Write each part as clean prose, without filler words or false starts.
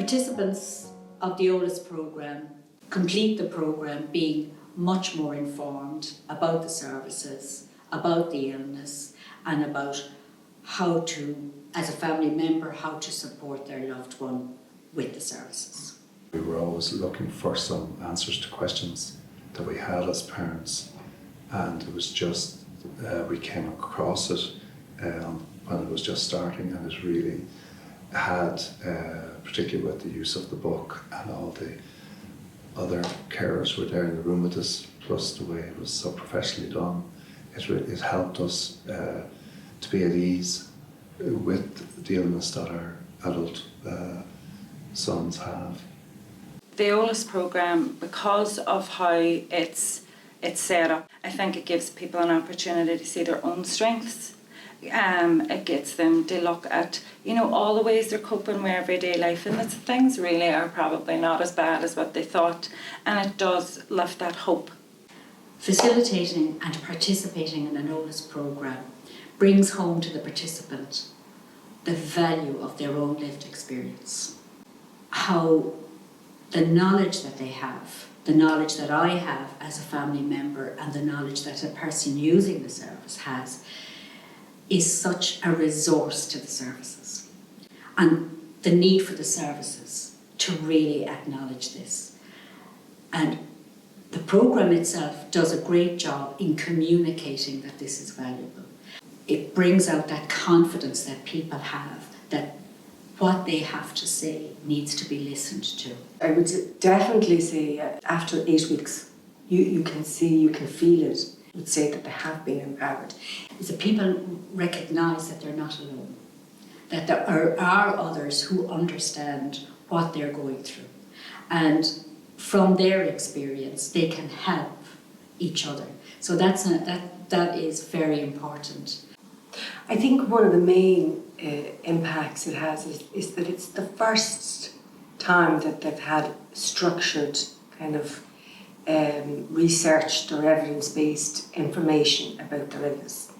Participants of the EOLAS programme complete the programme being much more informed about the services, about the illness, and about how to, as a family member, how to support their loved one with the services. We were always looking for some answers to questions that we had as parents, and it was just, we came across it when it was just starting, and it really had, particularly with the use of the book and all the other carers were there in the room with us, plus the way it was so professionally done, it helped us to be at ease with the illness that our adult sons have. The EOLAS programme, because of how it's set up, I think it gives people an opportunity to see their own strengths. It gets them to look at, all the ways they're coping with everyday life, and that things really are probably not as bad as what they thought, and it does lift that hope. Facilitating and participating in an EOLAS programme brings home to the participant the value of their own lived experience. How the knowledge that they have, the knowledge that I have as a family member, and the knowledge that a person using the service has, is such a resource to the services. And the need for the services to really acknowledge this. And the programme itself does a great job in communicating that this is valuable. It brings out that confidence that people have, that what they have to say needs to be listened to. I would definitely say after 8 weeks, you can see, you can feel it. I would say that they have been empowered. Is that people recognise that they're not alone, that there are others who understand what they're going through, and from their experience they can help each other. So that is very important. I think one of the main impacts it has is that it's the first time that they've had structured kind of researched or evidence-based information about their illness.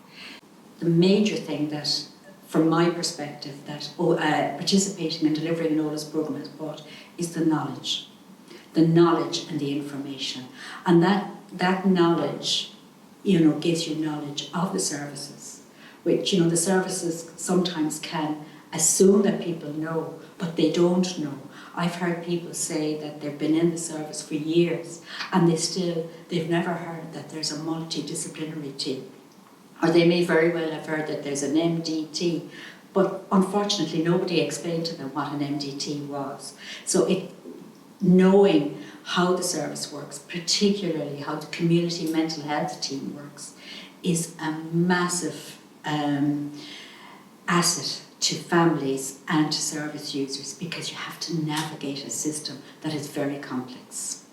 The major thing that, from my perspective, that participating and delivering an EOLAS programme has brought is the knowledge and the information. And that knowledge, gives you knowledge of the services, which, the services sometimes can assume that people know, but they don't know. I've heard people say that they've been in the service for years and they've never heard that there's a multidisciplinary team. Or they may very well have heard that there's an MDT, but unfortunately nobody explained to them what an MDT was. So knowing how the service works, particularly how the community mental health team works, is a massive asset to families and to service users, because you have to navigate a system that is very complex.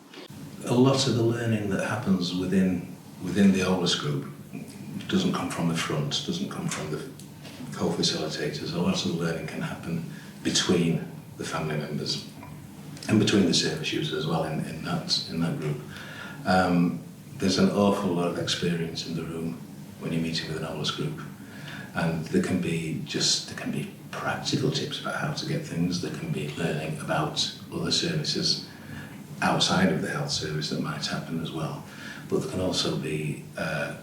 A lot of the learning that happens within the EOLAS group doesn't come from the front, doesn't come from the co-facilitators. A lot of the learning can happen between the family members and between the service users as well in that group. There's an awful lot of experience in the room when you're meeting with an EOLAS group. And there can be practical tips about how to get things. There can be learning about other services outside of the health service that might happen as well. But there can also be a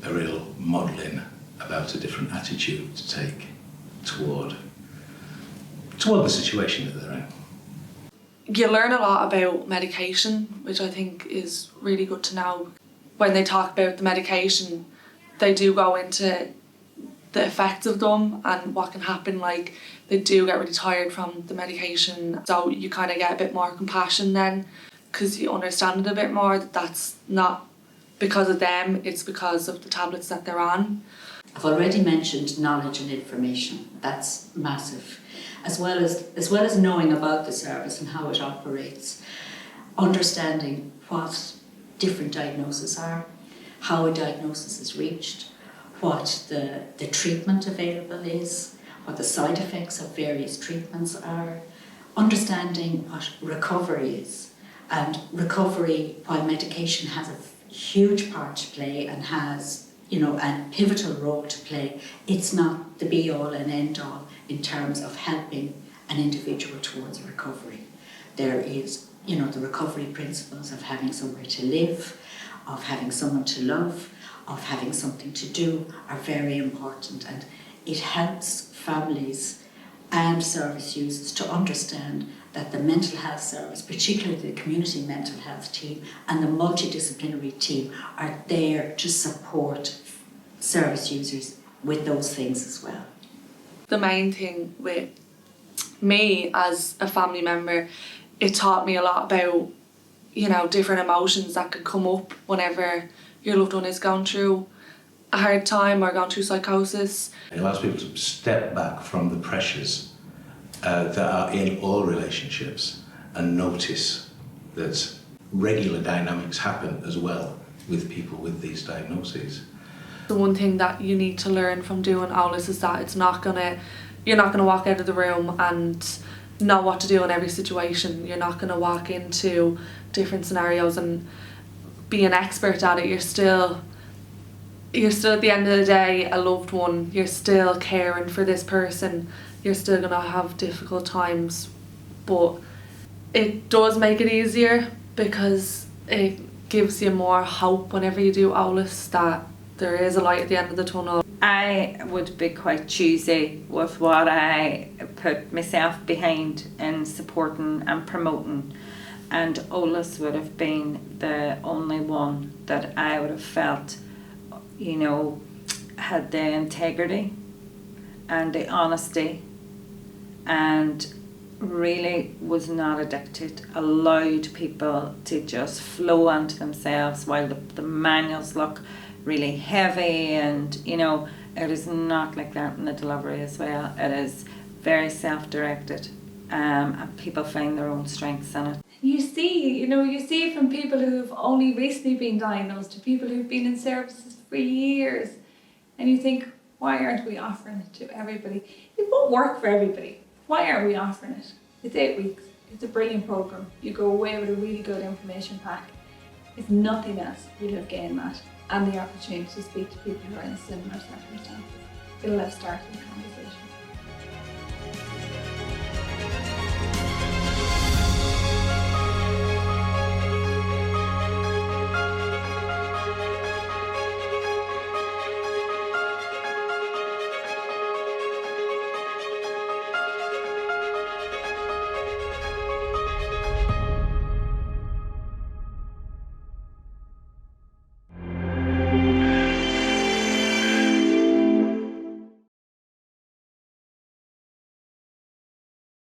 real modelling about a different attitude to take toward the situation that they're in. You learn a lot about medication, which I think is really good to know. When they talk about the medication, they do go into the effects of them and what can happen. Like, they do get really tired from the medication, so you kind of get a bit more compassion then, because you understand it a bit more, that that's not because of them, it's because of the tablets that they're on. I've already mentioned knowledge and information. That's massive, as well as knowing about the service and how it operates, understanding what different diagnoses are, how a diagnosis is reached, what the treatment available is, what the side effects of various treatments are, understanding what recovery is. And recovery, while medication has a huge part to play and has, a pivotal role to play, it's not the be-all and end-all in terms of helping an individual towards recovery. There is, you know, the recovery principles of having somewhere to live, of having someone to love, of having something to do are very important, and it helps families and service users to understand that the mental health service, particularly the community mental health team and the multidisciplinary team, are there to support service users with those things as well. The main thing with me as a family member, it taught me a lot about, you know, different emotions that could come up whenever your loved one is going through a hard time or going through psychosis. It allows people to step back from the pressures that are in all relationships and notice that regular dynamics happen as well with people with these diagnoses. The one thing that you need to learn from doing EOLAS is that you're not gonna walk out of the room and know what to do in every situation. You're not gonna walk into different scenarios and be an expert at it. You're still at the end of the day a loved one. You're still caring for this person. You're still gonna have difficult times, but it does make it easier because it gives you more hope whenever you do EOLAS that there is a light at the end of the tunnel. I would be quite choosy with what I put myself behind in supporting and promoting, and EOLAS would have been the only one that I would have felt, you know, had the integrity and the honesty and really was not addicted, allowed people to just flow onto themselves while the manuals look really heavy, and you know, it is not like that in the delivery as well. It is very self-directed, and people find their own strengths in it. You see from people who've only recently been diagnosed to people who've been in services for years, and you think, why aren't we offering it to everybody? It won't work for everybody. Why aren't we offering it? It's 8 weeks. It's a brilliant program. You go away with a really good information pack. If nothing else, you'll have gained that and the opportunity to speak to people who are in similar circumstances. It'll have started a conversation.